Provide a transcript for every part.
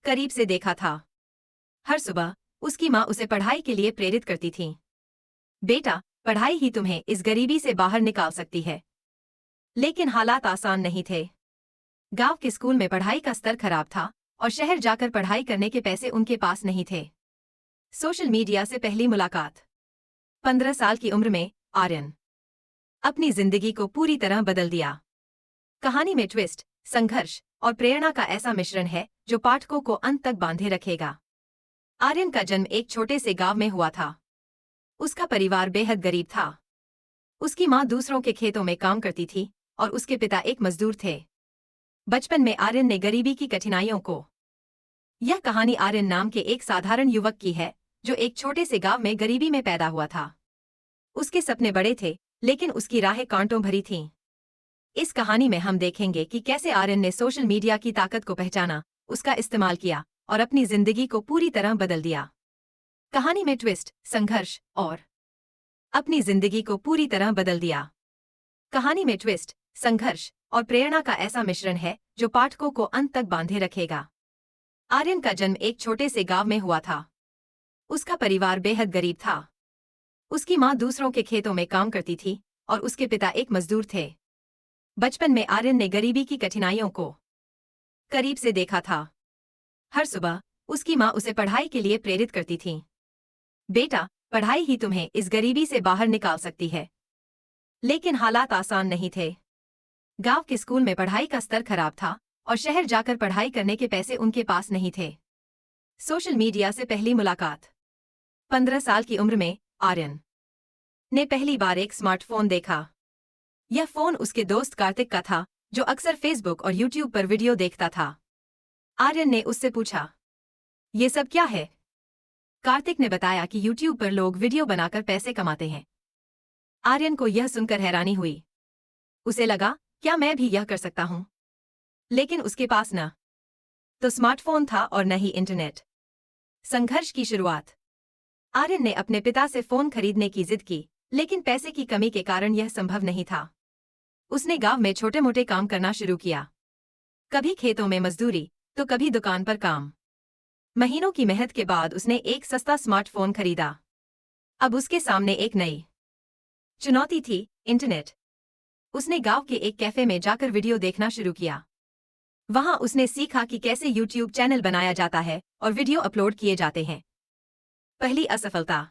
करीब से देखा था। हर सुबह उसकी माँ उसे पढ़ाई के लिए प्रेरित करती थी। बेटा, पढ़ाई ही तुम्हें इस गरीबी से बाहर निकाल सकती है। लेकिन हालात आसान नहीं थे। गांव के स्कूल में पढ़ाई का स्तर खराब था और शहर जाकर पढ़ाई करने के पैसे उनके पास नहीं थे। सोशल मीडिया से पहली मुलाकात। 15 साल की उम्र में आर्यन अपनी जिंदगी को पूरी तरह बदल दिया। कहानी में ट्विस्ट, संघर्ष और प्रेरणा का ऐसा मिश्रण है जो पाठकों को अंत तक बांधे रखेगा। आर्यन का जन्म एक छोटे से गांव में हुआ था। उसका परिवार बेहद गरीब था। उसकी मां दूसरों के खेतों में काम करती थी और उसके पिता एक मजदूर थे। बचपन में आर्यन ने गरीबी की कठिनाइयों को। यह कहानी आर्यन नाम के एक साधारण युवक की है जो एक छोटे से गांव में गरीबी में पैदा हुआ था। उसके सपने बड़े थे, लेकिन उसकी राहें कांटों भरी थीं। इस कहानी में हम देखेंगे कि कैसे आर्यन ने सोशल मीडिया की ताकत को पहचाना, उसका इस्तेमाल किया और अपनी जिंदगी को पूरी तरह बदल दिया। कहानी में ट्विस्ट, संघर्ष और अपनी जिंदगी को पूरी तरह बदल दिया। कहानी में ट्विस्ट, संघर्ष और प्रेरणा का ऐसा मिश्रण है जो पाठकों को अंत तक बांधे रखेगा। आर्यन का जन्म एक छोटे से गांव में हुआ था। उसका परिवार बेहद गरीब था। उसकी मां दूसरों के खेतों में काम करती थी और उसके पिता एक मजदूर थे। बचपन में आर्यन ने गरीबी की कठिनाइयों को करीब से देखा था। हर सुबह उसकी मां उसे पढ़ाई के लिए प्रेरित करती थी। बेटा, पढ़ाई ही तुम्हें इस गरीबी से बाहर निकाल सकती है। लेकिन हालात आसान नहीं थे। गांव के स्कूल में पढ़ाई का स्तर खराब था और शहर जाकर पढ़ाई करने के पैसे उनके पास नहीं थे। सोशल मीडिया से पहली मुलाकात। 15 साल की उम्र में आर्यन ने पहली बार एक स्मार्टफोन देखा। यह फोन उसके दोस्त कार्तिक का था, जो अक्सर फेसबुक और यूट्यूब पर वीडियो देखता था। आर्यन ने उससे पूछा, ये सब क्या है? कार्तिक ने बताया कि यूट्यूब पर लोग वीडियो बनाकर पैसे कमाते हैं। आर्यन को यह सुनकर हैरानी हुई। उसे लगा, क्या मैं भी यह कर सकता हूं? लेकिन उसके पास न तो स्मार्टफोन था और न ही इंटरनेट। संघर्ष की शुरुआत। आर्यन ने अपने पिता से फोन खरीदने की जिद की, लेकिन पैसे की कमी के कारण यह संभव नहीं था। उसने गांव में छोटे मोटे काम करना शुरू किया। कभी खेतों में मजदूरी तो कभी दुकान पर काम। महीनों की मेहनत के बाद उसने एक सस्ता स्मार्टफोन खरीदा। अब उसके सामने एक नई चुनौती थी, इंटरनेट। उसने गांव के एक कैफे में जाकर वीडियो देखना शुरू किया। वहां उसने सीखा कि कैसे यूट्यूब चैनल बनाया जाता है और वीडियो अपलोड किए जाते हैं। पहली असफलता।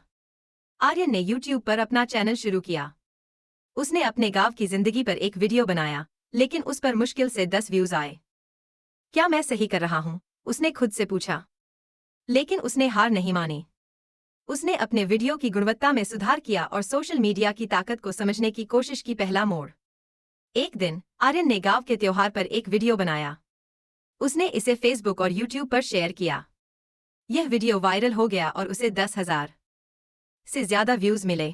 आर्यन ने यूट्यूब पर अपना चैनल शुरू किया। उसने अपने गांव की जिंदगी पर एक वीडियो बनाया, लेकिन उस पर मुश्किल से 10 व्यूज आए। क्या मैं सही कर रहा हूं? उसने खुद से पूछा। लेकिन उसने हार नहीं मानी। उसने अपने वीडियो की गुणवत्ता में सुधार किया और सोशल मीडिया की ताकत को समझने की कोशिश की। पहला मोड़। एक दिन आर्यन ने गांव के त्योहार पर एक वीडियो बनाया। उसने इसे फेसबुक और यूट्यूब पर शेयर किया। यह वीडियो वायरल हो गया और उसे 10,000 से ज्यादा व्यूज मिले।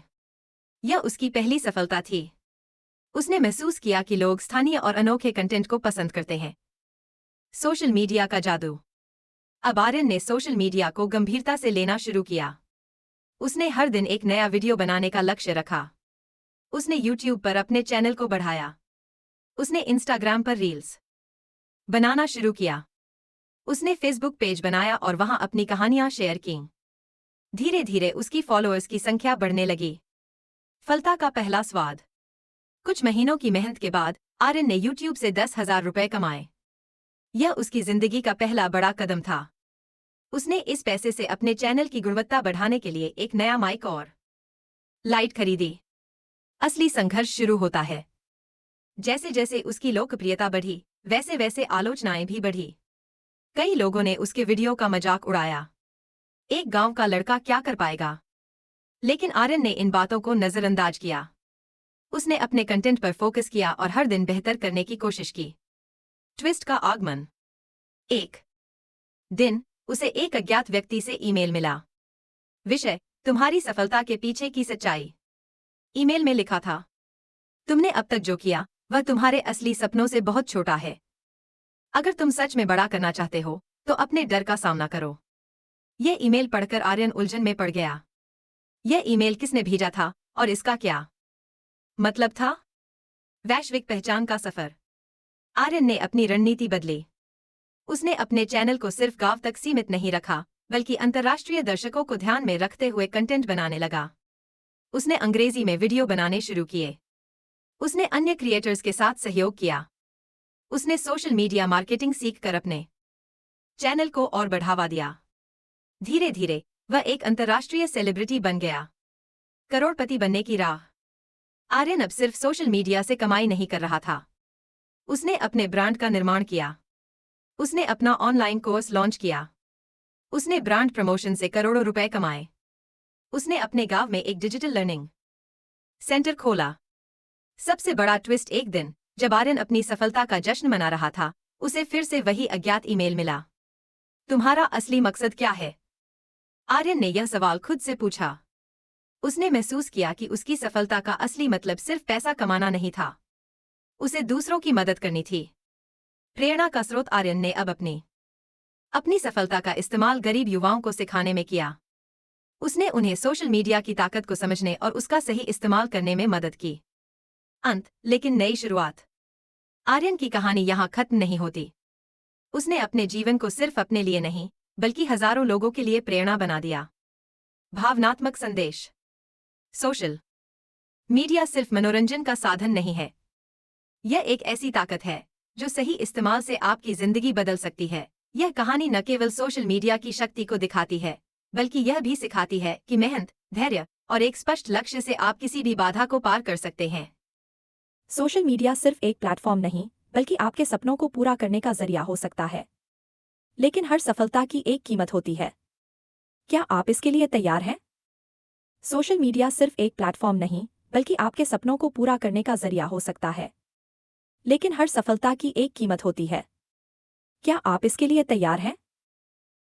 यह उसकी पहली सफलता थी। उसने महसूस किया कि लोग स्थानीय और अनोखे कंटेंट को पसंद करते हैं। सोशल मीडिया का जादू। अब आर्यन ने सोशल मीडिया को गंभीरता से लेना शुरू किया। उसने हर दिन एक नया वीडियो बनाने का लक्ष्य रखा। उसने यूट्यूब पर अपने चैनल को बढ़ाया। उसने इंस्टाग्राम पर रील्स बनाना शुरू किया। उसने फेसबुक पेज बनाया और वहां अपनी कहानियां शेयर कीं। धीरे धीरे उसकी फॉलोअर्स की संख्या बढ़ने लगी। सफलता का पहला स्वाद। कुछ महीनों की मेहनत के बाद आर्यन ने यूट्यूब से 10,000 रुपए कमाए। यह उसकी जिंदगी का पहला बड़ा कदम था। उसने इस पैसे से अपने चैनल की गुणवत्ता बढ़ाने के लिए एक नया माइक और लाइट खरीदी। असली संघर्ष शुरू होता है। जैसे जैसे उसकी लोकप्रियता बढ़ी, वैसे वैसे आलोचनाएं भी बढ़ी। कई लोगों ने उसके वीडियो का मजाक उड़ाया। एक गांव का लड़का क्या कर पाएगा? लेकिन आर्यन ने इन बातों को नजरअंदाज किया। उसने अपने कंटेंट पर फोकस किया और हर दिन बेहतर करने की कोशिश की। ट्विस्ट का आगमन। एक दिन उसे एक अज्ञात व्यक्ति से ईमेल मिला। विषय, तुम्हारी सफलता के पीछे की सच्चाई। ईमेल में लिखा था, तुमने अब तक जो किया वह तुम्हारे असली सपनों से बहुत छोटा है। अगर तुम सच में बड़ा करना चाहते हो तो अपने डर का सामना करो। यह ईमेल पढ़कर आर्यन उलझन में पड़ गया। यह ईमेल किसने भेजा था और इसका क्या मतलब था? वैश्विक पहचान का सफर। आर्यन ने अपनी रणनीति बदली। उसने अपने चैनल को सिर्फ गांव तक सीमित नहीं रखा, बल्कि अंतर्राष्ट्रीय दर्शकों को ध्यान में रखते हुए कंटेंट बनाने लगा। उसने अंग्रेजी में वीडियो बनाने शुरू किए। उसने अन्य क्रिएटर्स के साथ सहयोग किया। उसने सोशल मीडिया मार्केटिंग सीखकर अपने चैनल को और बढ़ावा दिया। धीरे धीरे वह एक अंतर्राष्ट्रीय सेलिब्रिटी बन गया। करोड़पति बनने की राह। आर्यन अब सिर्फ सोशल मीडिया से कमाई नहीं कर रहा था। उसने अपने ब्रांड का निर्माण किया। उसने अपना ऑनलाइन कोर्स लॉन्च किया। उसने ब्रांड प्रमोशन से करोड़ों रुपए कमाए। उसने अपने गांव में एक डिजिटल लर्निंग सेंटर खोला। सबसे बड़ा ट्विस्ट एक दिन, जब आर्यन अपनी सफलता का जश्न मना रहा था, उसे फिर से वही अज्ञात ईमेल मिला। तुम्हारा असली मकसद क्या है? आर्यन ने यह सवाल खुद से पूछा। उसने महसूस किया कि उसकी सफलता का असली मतलब सिर्फ पैसा कमाना नहीं था। उसे दूसरों की मदद करनी थी। प्रेरणा का स्रोत आर्यन ने अब अपनी सफलता का इस्तेमाल गरीब युवाओं को सिखाने में किया। उसने उन्हें सोशल मीडिया की ताकत को समझने और उसका सही इस्तेमाल करने में मदद की। अंत, लेकिन नई शुरुआत। आर्यन की कहानी यहाँ खत्म नहीं होती। उसने अपने जीवन को सिर्फ अपने लिए नहीं, बल्कि हजारों लोगों के लिए प्रेरणा बना दिया। भावनात्मक संदेश। सोशल मीडिया सिर्फ मनोरंजन का साधन नहीं है। यह एक ऐसी ताकत है जो सही इस्तेमाल से आपकी जिंदगी बदल सकती है। यह कहानी न केवल सोशल मीडिया की शक्ति को दिखाती है, बल्कि यह भी सिखाती है कि मेहनत, धैर्य और एक स्पष्ट लक्ष्य से आप किसी भी बाधा को पार कर सकते हैं। सोशल मीडिया सिर्फ एक प्लेटफॉर्म नहीं, बल्कि आपके सपनों को पूरा करने का जरिया हो सकता है। लेकिन हर सफलता की एक कीमत होती है। क्या आप इसके लिए तैयार हैं? सोशल मीडिया सिर्फ एक प्लेटफॉर्म नहीं, बल्कि आपके सपनों को पूरा करने का जरिया हो सकता है। लेकिन हर सफलता की एक कीमत होती है। क्या आप इसके लिए तैयार हैं?